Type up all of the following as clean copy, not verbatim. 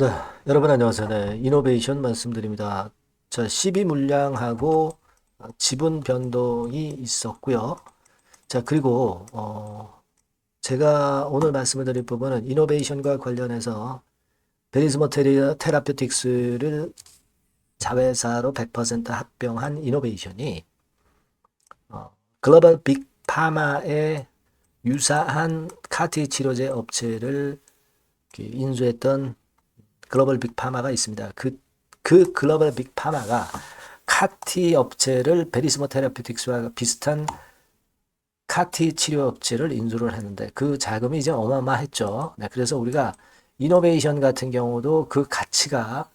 네, 여러분 안녕하세요. 네, 이노베이션 말씀드립니다. 자, 12 물량하고 지분 변동이 있었고요. 자, 그리고 제가 오늘 말씀을 드릴 부분은 이노베이션과 관련해서 베리스모 테라퓨틱스를 자회사로 100% 합병한 이노베이션이 글로벌 빅파마의 유사한 카티 치료제 업체를 인수했던 글로벌 빅파마가 있습니다. 그 글로벌 빅파마가 카티 업체를 베리스모 테라퓨틱스와 비슷한 카티 치료 업체를 인수를 했는데 그 자금이 이제 어마어마했죠. 네, 그래서 우리가 이노베이션 같은 경우도 그 가치가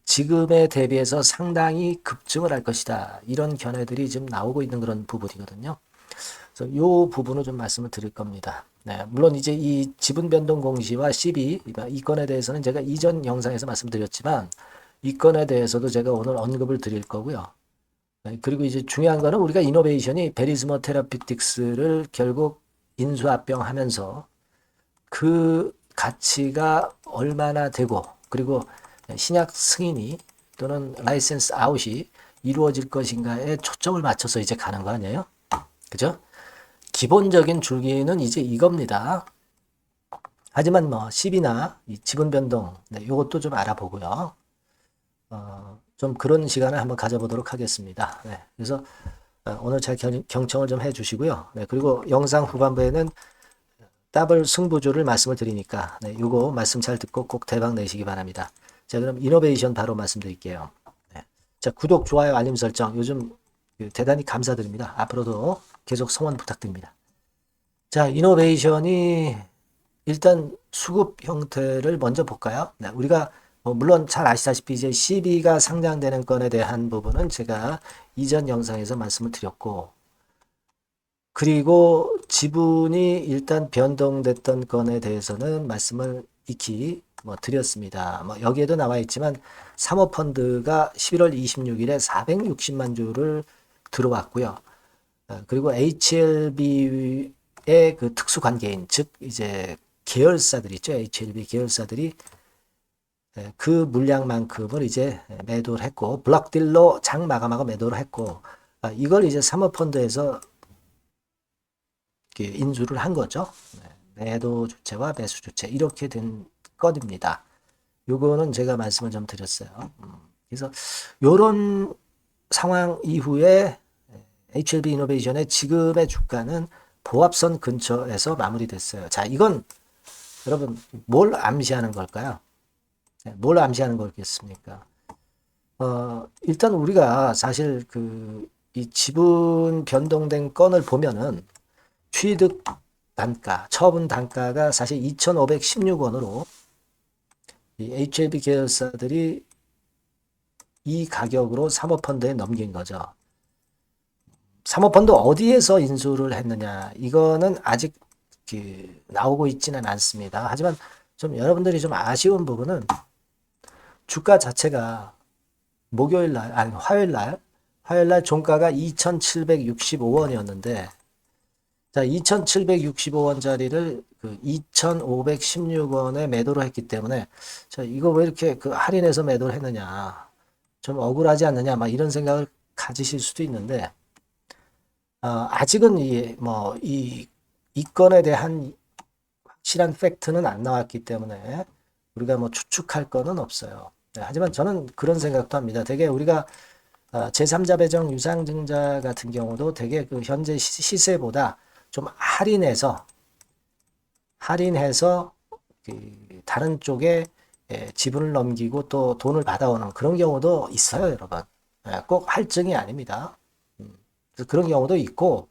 지금에 대비해서 상당히 급증을 할 것이다. 이런 견해들이 지금 나오고 있는 그런 부분이거든요. 그래서 이 부분을 좀 말씀을 드릴 겁니다. 네, 물론 이제 이 지분 변동 공시와 시비 이 건에 대해서는 제가 이전 영상에서 말씀드렸지만 이 건에 대해서도 제가 오늘 언급을 드릴 거고요. 네, 그리고 이제 중요한 거는 우리가 이노베이션이 베리스모 테라피틱스를 결국 인수합병하면서 그 가치가 얼마나 되고 그리고 신약 승인이 또는 라이센스 아웃이 이루어질 것인가에 초점을 맞춰서 이제 가는 거 아니에요? 그죠? 기본적인 줄기는 이제 이겁니다. 하지만 뭐 시비나 이 지분 변동, 네, 이것도 좀 알아보고요. 좀 그런 시간을 한번 가져보도록 하겠습니다. 네, 그래서 오늘 잘 경청을 좀 해주시고요. 네, 그리고 영상 후반부에는 더블 승부주를 말씀을 드리니까 네, 요거 말씀 잘 듣고 꼭 대박 내시기 바랍니다. 자, 그럼 이노베이션 바로 말씀드릴게요. 네. 자, 구독, 좋아요, 알림 설정 요즘 대단히 감사드립니다. 앞으로도 계속 성원 부탁드립니다. 자, 이노베이션이 일단 수급 형태를 먼저 볼까요? 네, 우리가 물론 잘 아시다시피 이제 CB가 상장되는 건에 대한 부분은 제가 이전 영상에서 말씀을 드렸고, 그리고 지분이 일단 변동됐던 건에 대해서는 말씀을 익히 드렸습니다. 여기에도 나와 있지만 사모펀드가 11월 26일에 460만 주를 들어왔고요. 그리고 HLB의 그 특수 관계인, 즉 이제 계열사들 있죠. HLB 계열사들이 그 물량만큼을 이제 매도를 했고 블록딜로 장 마감하고 매도를 했고 이걸 이제 사모펀드에서 인수를 한 거죠. 매도 주체와 매수 주체 이렇게 된 건입니다. 요거는 제가 말씀을 좀 드렸어요. 그래서 요런 상황 이후에 HLB 이노베이션의 지금의 주가는 보합선 근처에서 마무리됐어요. 자, 이건 여러분 뭘 암시하는 걸까요? 뭘 암시하는 거겠습니까? 일단 우리가 사실 이 지분 변동된 건을 보면은 취득 단가, 처분 단가가 사실 2,516원으로 이 HLB 계열사들이 이 가격으로 사모펀드에 넘긴 거죠. 사모펀드 어디에서 인수를 했느냐? 이거는 아직 나오고 있지는 않습니다. 하지만 좀 여러분들이 좀 아쉬운 부분은 주가 자체가 목요일 날, 아니 화요일 날 종가가 2,765원이었는데 자, 2,765원짜리를 2,516원에 매도를 했기 때문에 자, 이거 왜 이렇게 할인해서 매도를 했느냐? 좀 억울하지 않느냐? 막 이런 생각을 가지실 수도 있는데 아직은 이 건에 대한 확실한 팩트는 안 나왔기 때문에 우리가 추측할 거는 없어요. 네, 하지만 저는 그런 생각도 합니다. 되게 우리가 제3자 배정 유상증자 같은 경우도 되게 현재 시세보다 좀 할인해서 다른 쪽에 지분을 넘기고 또 돈을 받아오는 그런 경우도 있어요, 여러분. 꼭 할증이 아닙니다. 그런 경우도 있고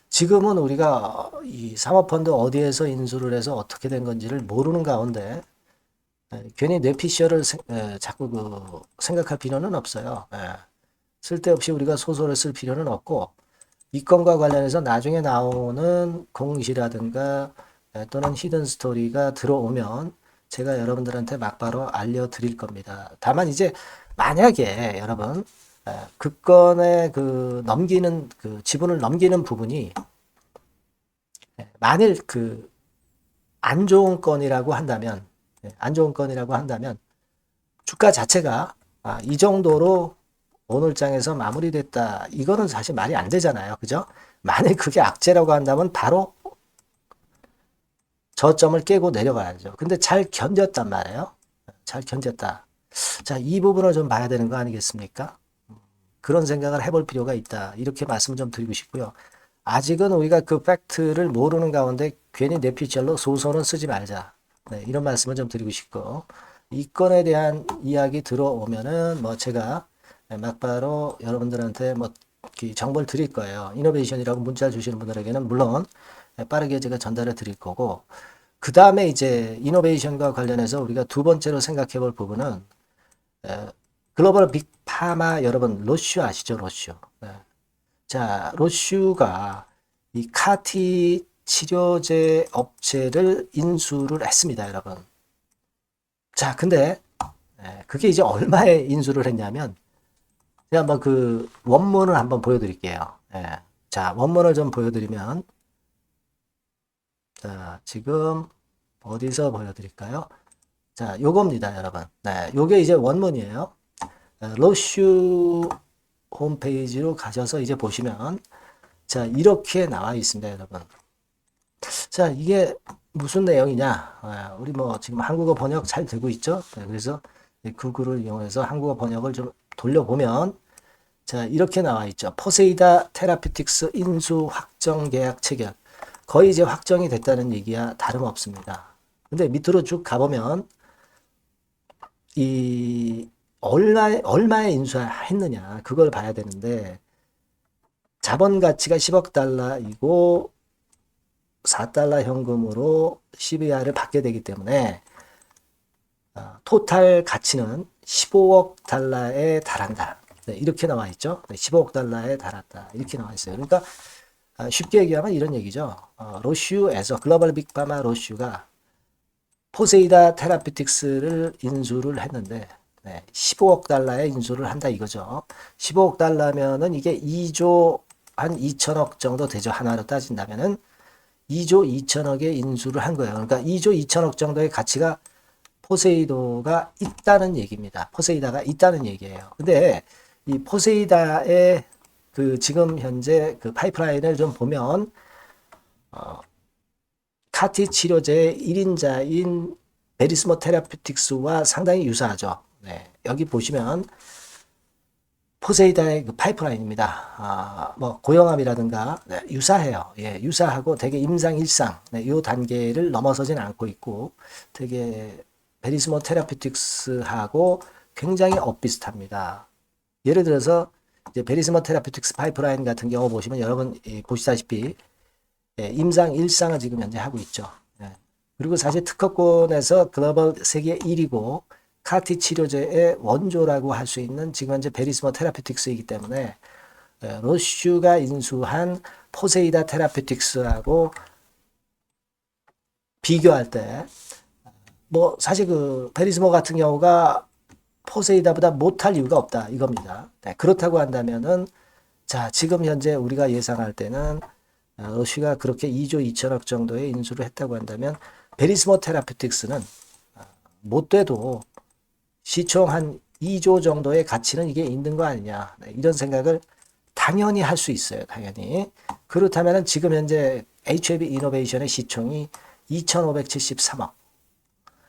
지금은 우리가 이 사모펀드 어디에서 인수를 해서 어떻게 된 건지를 모르는 가운데 괜히 뇌피셜을 자꾸 생각할 필요는 없어요. 쓸데없이 우리가 소설을 쓸 필요는 없고 이 건과 관련해서 나중에 나오는 공시라든가 또는 히든 스토리가 들어오면 제가 여러분들한테 막바로 알려드릴 겁니다. 다만 이제 만약에 여러분 그 건에 넘기는 지분을 넘기는 부분이 만일 안 좋은 건이라고 한다면 안 좋은 건이라고 한다면 주가 자체가 이 정도로 오늘 장에서 마무리됐다. 이거는 사실 말이 안 되잖아요. 그죠? 만약 그게 악재라고 한다면 바로 저점을 깨고 내려가야죠. 근데 잘 견뎠단 말이에요. 잘 견뎠다. 자, 이 부분을 좀 봐야 되는 거 아니겠습니까? 그런 생각을 해볼 필요가 있다. 이렇게 말씀을 좀 드리고 싶고요. 아직은 우리가 그 팩트를 모르는 가운데 괜히 뇌피셜로 소설은 쓰지 말자. 네, 이런 말씀을 좀 드리고 싶고, 이 건에 대한 이야기 들어오면은 뭐 제가 막바로 여러분들한테 뭐 정보를 드릴 거예요. 이노베이션이라고 문자 주시는 분들에게는 물론 빠르게 제가 전달해 드릴 거고, 그 다음에 이제 이노베이션과 관련해서 우리가 두 번째로 생각해 볼 부분은 글로벌 빅파마 여러분 로슈 아시죠? 로슈. 네. 자, 로슈가 이 카티 치료제 업체를 인수를 했습니다, 여러분. 자, 근데 그게 이제 얼마에 인수를 했냐면 제가 한번 그 원문을 한번 보여드릴게요. 자, 원문을 좀 보여드리면 자, 지금 어디서 보여드릴까요? 자, 요겁니다, 여러분. 네, 요게 이제 원문이에요. 로슈 홈페이지로 가셔서 이제 보시면 자, 이렇게 나와 있습니다, 여러분. 자, 이게 무슨 내용이냐? 우리 뭐 지금 한국어 번역 잘 되고 있죠? 네, 그래서 구글을 이용해서 한국어 번역을 좀 돌려보면 자, 이렇게 나와 있죠. 포세이다 테라피틱스 인수 확정 계약 체결. 거의 이제 확정이 됐다는 얘기야 다름없습니다. 근데 밑으로 쭉 가보면 이 얼마에 인수했느냐 그걸 봐야 되는데 자본 가치가 10억 달러이고 4달러 현금으로 CVR을 받게 되기 때문에 토탈 가치는 15억 달러에 달한다. 네, 이렇게 나와 있죠. 네, 15억 달러에 달았다. 이렇게 나와 있어요. 그러니까 쉽게 얘기하면 이런 얘기죠. 로슈에서 글로벌 빅파마 로슈가 포세이다 테라피틱스를 인수를 했는데 15억 달러에 인수를 한다 이거죠. 15억 달러면은 이게 2조 한 2천억 정도 되죠. 하나로 따진다면은 2조 2천억에 인수를 한 거예요. 그러니까 2조 2천억 정도의 가치가 포세이도가 있다는 얘기입니다. 포세이다가 있다는 얘기예요. 근데 이 포세이다의 그 지금 현재 그 파이프라인을 좀 보면 카티 치료제의 1인자인 베리스모 테라피틱스와 상당히 유사하죠. 네, 여기 보시면 포세이다의 그 파이프라인입니다. 뭐 고용암이라든가 유사해요. 예, 유사하고 되게 임상 일상 이 단계를 넘어서진 않고 있고 되게 베리스모 테라피틱스하고 굉장히 엇비슷합니다. 예를 들어서 이제 베리스모 테라피틱스 파이프라인 같은 경우 보시면 여러분 보시다시피 임상 일상을 지금 현재 하고 있죠. 그리고 사실 특허권에서 글로벌 세계 1위고 카티 치료제의 원조라고 할 수 있는 지금 현재 베리스모 테라피틱스이기 때문에 로슈가 인수한 포세이다 테라피틱스하고 비교할 때 뭐 사실 그 베리스모 같은 경우가 포세이다보다 못할 이유가 없다 이겁니다. 그렇다고 한다면은 자 지금 현재 우리가 예상할 때는 로슈가 그렇게 2조 2천억 정도의 인수를 했다고 한다면 베리스모 테라피틱스는 못 돼도 시총 한 2조 정도의 가치는 이게 있는 거 아니냐 이런 생각을 당연히 할 수 있어요. 당연히 그렇다면 지금 현재 HLB 이노베이션의 시총이 2,573억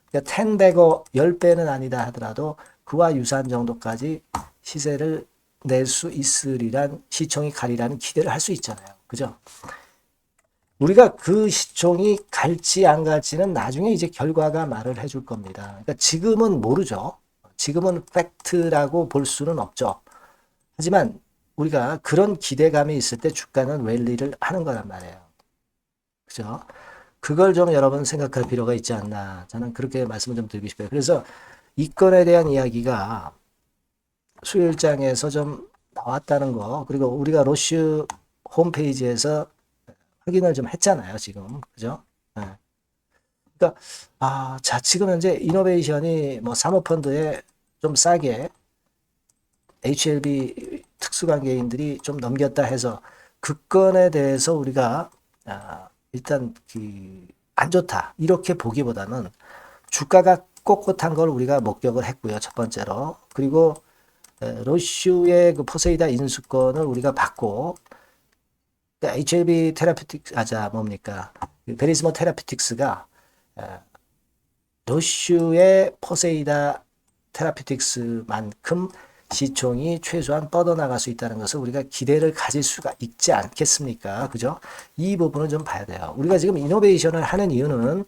그러니까 10배고 10배는 아니다 하더라도 그와 유사한 정도까지 시세를 낼 수 있으리란 시총이 가리라는 기대를 할 수 있잖아요. 그죠? 우리가 그 시총이 갈지 안 갈지는 나중에 이제 결과가 말을 해줄 겁니다. 그러니까 지금은 모르죠. 지금은 팩트라고 볼 수는 없죠. 하지만 우리가 그런 기대감이 있을 때 주가는 랠리를 하는 거란 말이에요. 그죠? 그걸 좀 여러분 생각할 필요가 있지 않나. 저는 그렇게 말씀을 좀 드리고 싶어요. 그래서 이 건에 대한 이야기가 수요일장에서 좀 나왔다는 거, 그리고 우리가 로슈 홈페이지에서 확인을 좀 했잖아요, 지금. 그죠? 네. 그러니까, 자, 지금 현재 이노베이션이 뭐 사모펀드에 좀 싸게 HLB 특수관계인들이 좀 넘겼다 해서 그 건에 대해서 우리가 일단 안 좋다. 이렇게 보기보다는 주가가 꼿꼿한 걸 우리가 목격을 했고요. 첫 번째로. 그리고 로슈의 그 포세이다 인수권을 우리가 받고 HLB 테라피틱스 뭡니까? 베리스모 테라피틱스가 로슈의 포세이다 테라피틱스만큼 시총이 최소한 뻗어나갈 수 있다는 것을 우리가 기대를 가질 수가 있지 않겠습니까? 그죠? 이 부분을 좀 봐야 돼요. 우리가 지금 이노베이션을 하는 이유는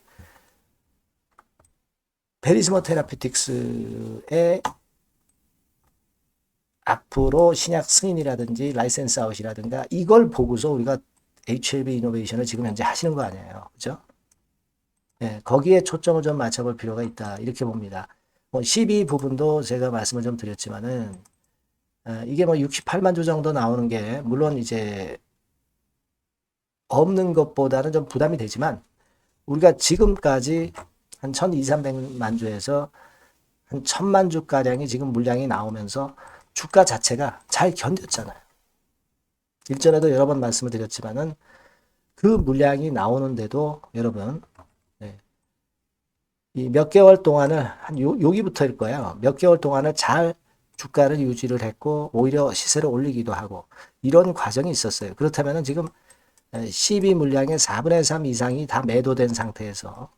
베리스모 테라피틱스의 앞으로 신약 승인이라든지 라이센스 아웃이라든가 이걸 보고서 우리가 HLB 이노베이션을 지금 현재 하시는 거 아니에요. 그죠? 네, 거기에 초점을 좀 맞춰볼 필요가 있다. 이렇게 봅니다. 12 부분도 제가 말씀을 좀 드렸지만은, 이게 68만 주 정도 나오는 게, 물론 이제, 없는 것보다는 좀 부담이 되지만, 우리가 지금까지 한 1200~1300만 주에서 한 1000만 주가량이 지금 물량이 나오면서 주가 자체가 잘 견뎠잖아요. 일전에도 여러 번 말씀을 드렸지만은, 그 물량이 나오는데도 여러분, 이 몇 개월 동안을 여기부터일 거예요. 몇 개월 동안을 잘 주가를 유지를 했고 오히려 시세를 올리기도 하고 이런 과정이 있었어요. 그렇다면 지금 12 물량의 4분의 3 이상이 다 매도된 상태에서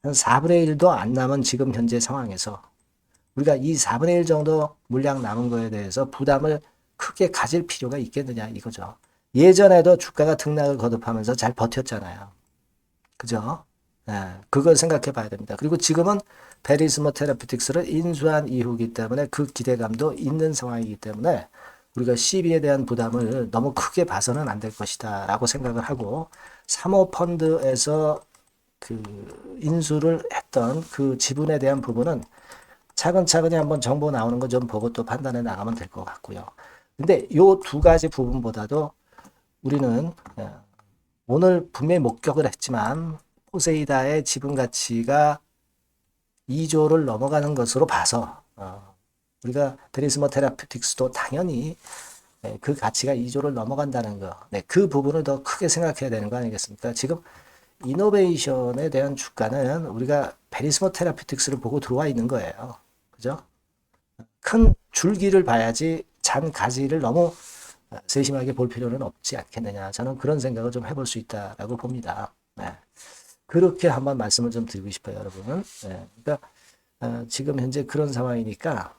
한 4분의 1도 안 남은 지금 현재 상황에서 우리가 이 4분의 1 정도 물량 남은 거에 대해서 부담을 크게 가질 필요가 있겠느냐 이거죠. 예전에도 주가가 등락을 거듭하면서 잘 버텼잖아요. 그죠? 그걸 생각해 봐야 됩니다. 그리고 지금은 베리스모 테라피틱스를 인수한 이후이기 때문에 그 기대감도 있는 상황이기 때문에 우리가 시비에 대한 부담을 너무 크게 봐서는 안 될 것이다 라고 생각을 하고 사모펀드에서 그 인수를 했던 그 지분에 대한 부분은 차근차근히 한번 정보 나오는 거 좀 보고 또 판단해 나가면 될 것 같고요. 근데 요 두 가지 부분보다도 우리는 오늘 분명히 목격을 했지만 포세이다의 지분 가치가 2조를 넘어가는 것으로 봐서 우리가 베리스모 테라피틱스도 당연히 그 가치가 2조를 넘어간다는 거, 그 부분을 더 크게 생각해야 되는 거 아니겠습니까? 지금 이노베이션에 대한 주가는 우리가 베리스모 테라피틱스를 보고 들어와 있는 거예요. 그죠? 큰 줄기를 봐야지 잔 가지를 너무 세심하게 볼 필요는 없지 않겠느냐. 저는 그런 생각을 좀 해볼 수 있다라고 봅니다. 그렇게 한번 말씀을 좀 드리고 싶어요, 여러분. 그러니까 지금 현재 그런 상황이니까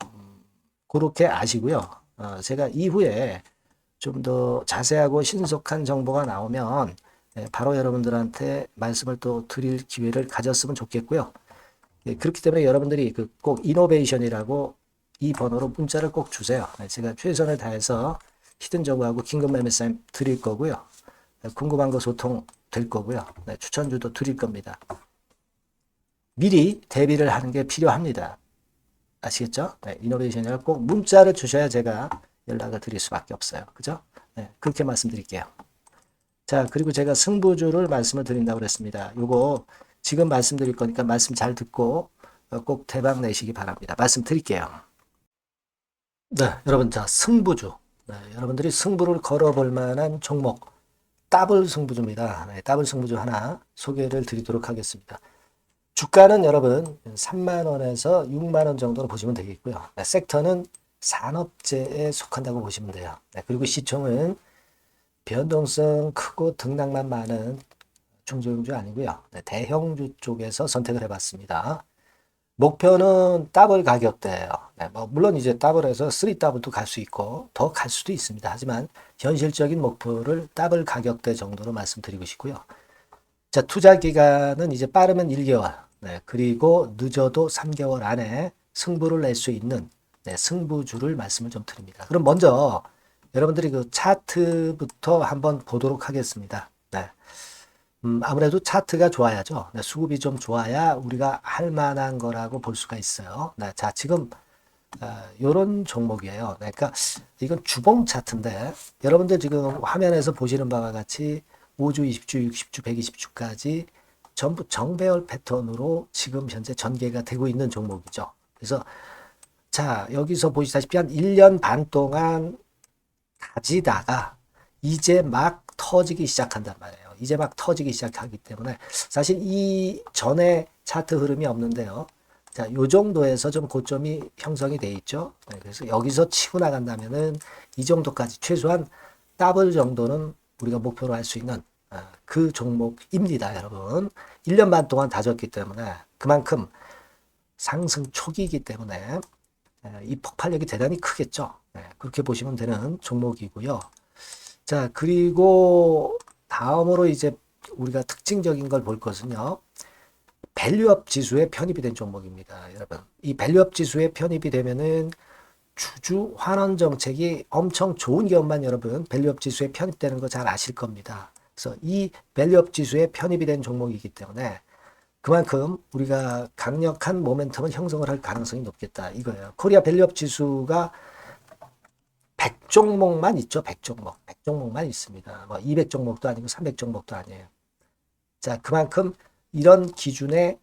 그렇게 아시고요. 제가 이후에 좀 더 자세하고 신속한 정보가 나오면 바로 여러분들한테 말씀을 또 드릴 기회를 가졌으면 좋겠고요. 그렇기 때문에 여러분들이 꼭 이노베이션이라고 이 번호로 문자를 꼭 주세요. 제가 최선을 다해서 히든 정보하고 긴급 매매 사인 드릴 거고요. 궁금한 거 소통 될 거고요. 추천주도 드릴 겁니다. 미리 대비를 하는 게 필요합니다. 아시겠죠? 이노베이션이라 꼭 문자를 주셔야 제가 연락을 드릴 수밖에 없어요. 그죠? 그렇게 말씀드릴게요. 자, 그리고 제가 승부주를 말씀을 드린다고 그랬습니다. 요거 지금 말씀드릴 거니까 말씀 잘 듣고 꼭 대박 내시기 바랍니다. 말씀드릴게요. 네, 여러분, 자, 승부주. 여러분들이 승부를 걸어볼 만한 종목. 더블 승부주입니다. 더블 승부주 하나 소개를 드리도록 하겠습니다. 주가는 여러분 3만원에서 6만원 정도로 보시면 되겠고요. 섹터는 산업재에 속한다고 보시면 돼요. 그리고 시총은 변동성 크고 등락만 많은 중소형주 아니고요. 대형주 쪽에서 선택을 해봤습니다. 목표는 더블 가격대예요. 물론 이제 더블에서 3더블도 갈 수 있고 더 갈 수도 있습니다. 하지만 현실적인 목표를 더블 가격대 정도로 말씀드리고 싶고요. 자, 투자 기간은 이제 빠르면 1개월, 그리고 늦어도 3개월 안에 승부를 낼 수 있는 승부주를 말씀을 좀 드립니다. 그럼 먼저 여러분들이 그 차트부터 한번 보도록 하겠습니다. 아무래도 차트가 좋아야죠. 수급이 좀 좋아야 우리가 할 만한 거라고 볼 수가 있어요. 자, 지금 요런 종목이에요. 그러니까 이건 주봉 차트인데 여러분들 지금 화면에서 보시는 바와 같이 5주, 20주, 60주, 120주까지 전부 정배열 패턴으로 지금 현재 전개가 되고 있는 종목이죠. 그래서 자, 여기서 보시다시피 한 1년 반 동안 가지다가 이제 막 터지기 시작한단 말이에요. 이제 막 터지기 시작하기 때문에 사실 이 전에 차트 흐름이 없는데요. 자, 요 정도에서 좀 고점이 형성이 돼 있죠. 네, 그래서 여기서 치고 나간다면은 이 정도까지 최소한 더블 정도는 우리가 목표로 할 수 있는 그 종목입니다, 여러분. 1년 반 동안 다졌기 때문에 그만큼 상승 초기이기 때문에 이 폭발력이 대단히 크겠죠. 네, 그렇게 보시면 되는 종목이고요. 자, 그리고 다음으로 이제 우리가 특징적인 걸 볼 것은요. 밸류업 지수에 편입이 된 종목입니다, 여러분. 이 밸류업 지수에 편입이 되면은 주주 환원 정책이 엄청 좋은 기업만 여러분 밸류업 지수에 편입되는 거 잘 아실 겁니다. 그래서 이 밸류업 지수에 편입이 된 종목이기 때문에 그만큼 우리가 강력한 모멘텀을 형성을 할 가능성이 높겠다 이거예요. 코리아 밸류업 지수가 100종목만 있죠. 100종목. 100종목만 있습니다. 뭐 200종목도 아니고 300종목도 아니에요. 자, 그만큼 이런 기준에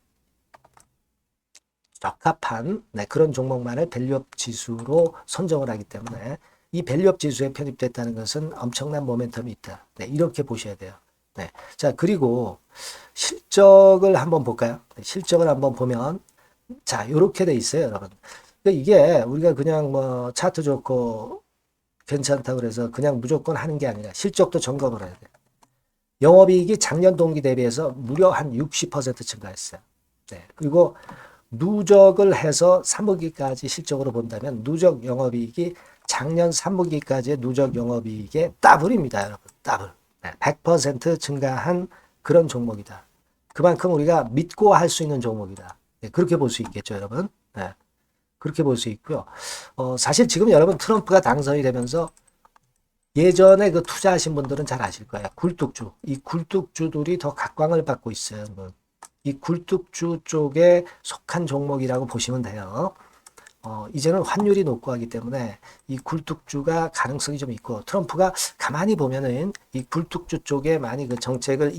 적합한 그런 종목만을 밸류업 지수로 선정을 하기 때문에 이 밸류업 지수에 편입됐다는 것은 엄청난 모멘텀이 있다. 네, 이렇게 보셔야 돼요. 네. 자, 그리고 실적을 한번 볼까요? 네, 실적을 한번 보면 자, 이렇게 돼 있어요, 여러분. 그러니까 이게 우리가 그냥 뭐 차트 좋고 괜찮다고 그래서 그냥 무조건 하는 게 아니라 실적도 점검을 해야 돼요. 영업이익이 작년 동기 대비해서 무려 한 60% 증가했어요. 네. 그리고 누적을 해서 3분기까지 실적으로 본다면 누적 영업이익이 작년 3분기까지의 누적 영업이익의 더블입니다, 여러분. 더블. 네. 100% 증가한 그런 종목이다. 그만큼 우리가 믿고 할 수 있는 종목이다. 네. 그렇게 볼 수 있겠죠, 여러분. 네. 그렇게 볼 수 있고요. 사실 지금 여러분 트럼프가 당선이 되면서 예전에 그 투자하신 분들은 잘 아실 거예요. 굴뚝주. 이 굴뚝주들이 더 각광을 받고 있어요. 이 굴뚝주 쪽에 속한 종목이라고 보시면 돼요. 이제는 환율이 높고 하기 때문에 이 굴뚝주가 가능성이 좀 있고 트럼프가 가만히 보면은 이 굴뚝주 쪽에 많이 그 정책을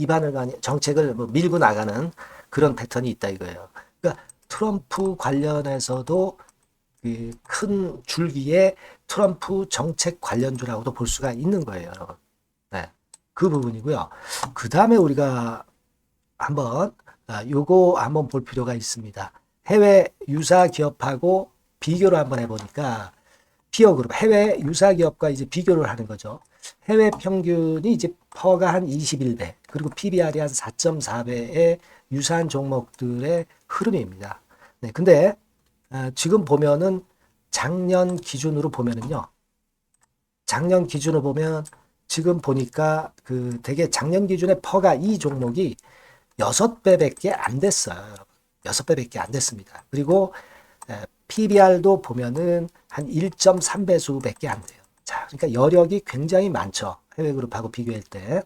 뭐 밀고 나가는 그런 패턴이 있다 이거예요. 그러니까 트럼프 관련해서도 그 큰 줄기에 트럼프 정책 관련주라고도 볼 수가 있는 거예요, 여러분. 네, 그 부분이고요. 그 다음에 우리가 한번 요거 한번 볼 필요가 있습니다. 해외 유사 기업하고 비교를 한번 해보니까 피어 그룹 해외 유사 기업과 이제 비교를 하는 거죠. 해외 평균이 이제 퍼가 한 21배 그리고 PBR이 한 4.4배의 유사한 종목들의 흐름입니다. 네, 근데 지금 보면은 작년 기준으로 보면은요. 작년 기준으로 보면 지금 보니까 그 되게 작년 기준의 퍼가 이 종목이 6배밖에 안 됐어요. 여러분. 6배밖에 안 됐습니다. 그리고 PBR도 보면은 한 1.3배수밖에 안 돼요. 자, 그러니까 여력이 굉장히 많죠. 해외 그룹하고 비교할 때.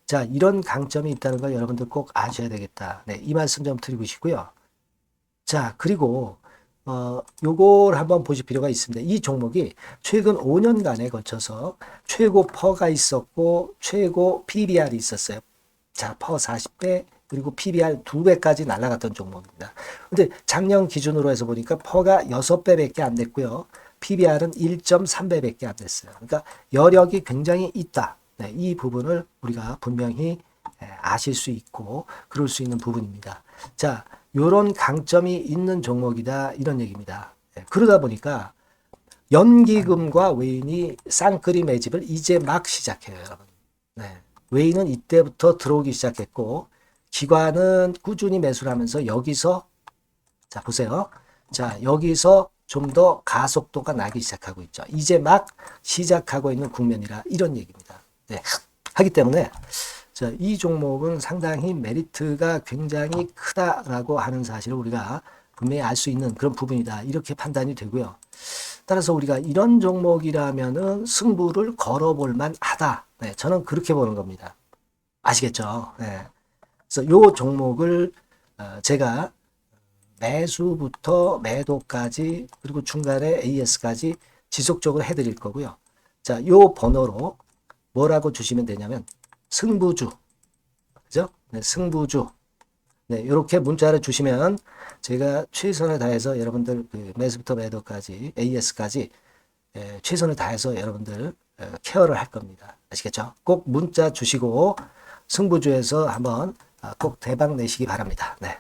자, 이런 강점이 있다는 걸 여러분들 꼭 아셔야 되겠다. 네, 이 말씀 좀 드리고 싶고요. 자, 그리고 요걸 한번 보실 필요가 있습니다. 이 종목이 최근 5년간에 걸쳐서 최고 퍼가 있었고 최고 PBR이 있었어요. 자, 퍼 40배 그리고 PBR 2배까지 날아갔던 종목입니다. 근데 작년 기준으로 해서 보니까 퍼가 6배밖에 안 됐고요. PBR은 1.3배밖에 안 됐어요. 그러니까 여력이 굉장히 있다. 네, 이 부분을 우리가 분명히 아실 수 있고 그럴 수 있는 부분입니다. 자, 요런 강점이 있는 종목이다 이런 얘기입니다. 그러다 보니까 연기금과 외인이 쌍끌이 매집을 이제 막 시작해요, 여러분. 네. 외인은 이때부터 들어오기 시작했고 기관은 꾸준히 매수를 하면서 여기서 자 보세요. 자 여기서 좀 더 가속도가 나기 시작하고 있죠. 이제 막 시작하고 있는 국면이라 이런 얘기입니다. 네. 하기 때문에 자, 이 종목은 상당히 메리트가 굉장히 크다라고 하는 사실을 우리가 분명히 알 수 있는 그런 부분이다. 이렇게 판단이 되고요. 따라서 우리가 이런 종목이라면은 승부를 걸어볼 만하다. 네, 저는 그렇게 보는 겁니다. 아시겠죠? 네. 그래서 요 종목을 제가 매수부터 매도까지 그리고 중간에 AS까지 지속적으로 해드릴 거고요. 자, 요 번호로 뭐라고 주시면 되냐면 승부주, 그죠? 네, 승부주. 네, 이렇게 문자를 주시면 제가 최선을 다해서 여러분들 그 매수부터 매도까지 AS까지 최선을 다해서 여러분들 케어를 할 겁니다. 아시겠죠? 꼭 문자 주시고 승부주에서 한번 꼭 대박 내시기 바랍니다. 네.